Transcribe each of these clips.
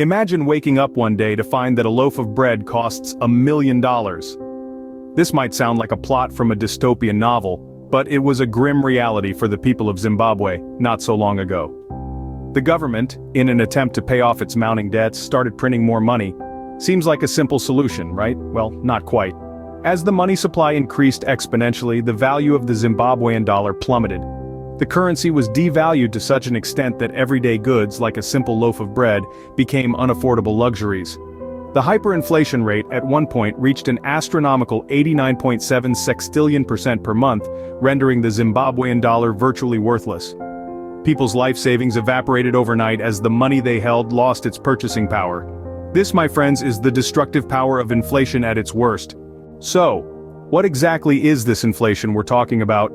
Imagine waking up one day to find that a loaf of bread costs $1 million. This might sound like a plot from a dystopian novel, but it was a grim reality for the people of Zimbabwe not so long ago. The government, in an attempt to pay off its mounting debts, started printing more money. Seems like a simple solution, right? Well, not quite. As the money supply increased exponentially, the value of the Zimbabwean dollar plummeted. The currency was devalued to such an extent that everyday goods, like a simple loaf of bread, became unaffordable luxuries. The hyperinflation rate at one point reached an astronomical 89.7 sextillion% per month, rendering the Zimbabwean dollar virtually worthless. People's life savings evaporated overnight as the money they held lost its purchasing power. This, my friends, is the destructive power of inflation at its worst. So, what exactly is this inflation we're talking about?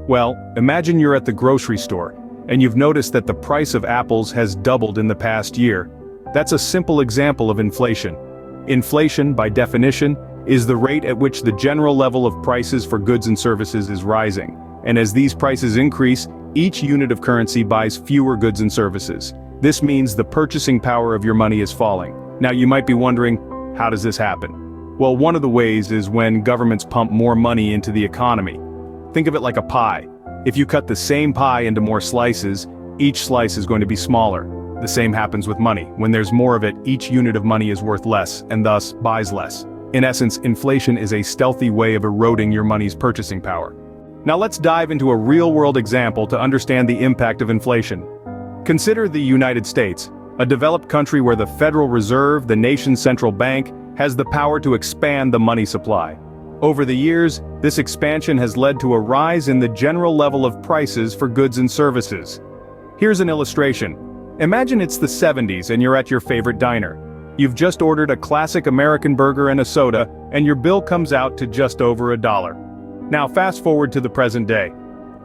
Well, imagine you're at the grocery store, and you've noticed that the price of apples has doubled in the past year. That's a simple example of inflation. Inflation, by definition, is the rate at which the general level of prices for goods and services is rising. And as these prices increase, each unit of currency buys fewer goods and services. This means the purchasing power of your money is falling. Now you might be wondering, how does this happen? Well, one of the ways is when governments pump more money into the economy. Think of it like a pie. If you cut the same pie into more slices, each slice is going to be smaller. The same happens with money. When there's more of it, each unit of money is worth less, and thus, buys less. In essence, inflation is a stealthy way of eroding your money's purchasing power. Now let's dive into a real-world example to understand the impact of inflation. Consider the United States, a developed country where the Federal Reserve, the nation's central bank, has the power to expand the money supply. Over the years, this expansion has led to a rise in the general level of prices for goods and services. Here's an illustration. Imagine it's the 70s and you're at your favorite diner. You've just ordered a classic American burger and a soda, and your bill comes out to just over $1. Now fast forward to the present day.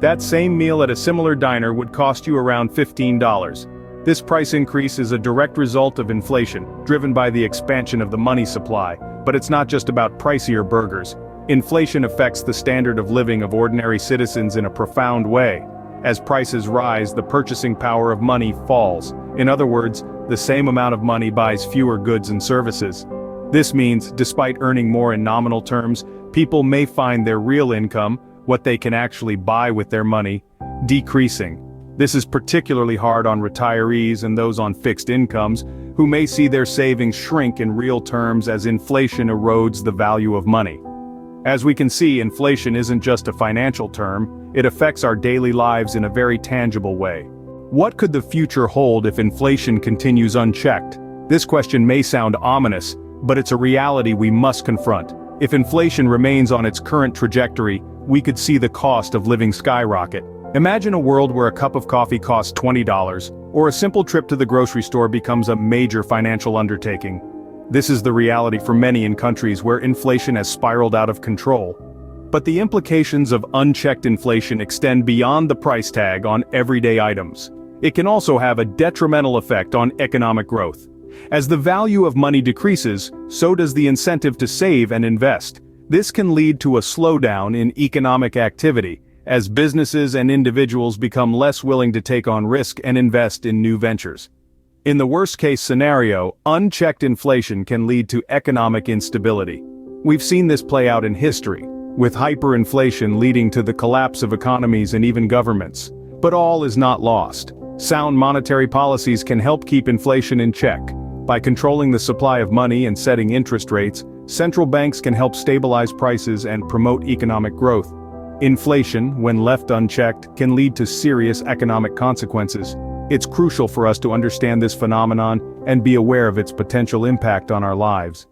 That same meal at a similar diner would cost you around $15. This price increase is a direct result of inflation, driven by the expansion of the money supply. But it's not just about pricier burgers. Inflation affects the standard of living of ordinary citizens in a profound way. As prices rise, the purchasing power of money falls. In other words, the same amount of money buys fewer goods and services. This means, despite earning more in nominal terms, people may find their real income, what they can actually buy with their money, decreasing. This is particularly hard on retirees and those on fixed incomes, who may see their savings shrink in real terms as inflation erodes the value of money. As we can see, inflation isn't just a financial term, it affects our daily lives in a very tangible way. What could the future hold if inflation continues unchecked? This question may sound ominous, but it's a reality we must confront. If inflation remains on its current trajectory, we could see the cost of living skyrocket. Imagine a world where a cup of coffee costs $20, or a simple trip to the grocery store becomes a major financial undertaking. This is the reality for many in countries where inflation has spiraled out of control. But the implications of unchecked inflation extend beyond the price tag on everyday items. It can also have a detrimental effect on economic growth. As the value of money decreases, so does the incentive to save and invest. This can lead to a slowdown in economic activity, as businesses and individuals become less willing to take on risk and invest in new ventures. In the worst-case scenario, unchecked inflation can lead to economic instability. We've seen this play out in history, with hyperinflation leading to the collapse of economies and even governments. But all is not lost. Sound monetary policies can help keep inflation in check. By controlling the supply of money and setting interest rates, central banks can help stabilize prices and promote economic growth. Inflation, when left unchecked, can lead to serious economic consequences. It's crucial for us to understand this phenomenon and be aware of its potential impact on our lives.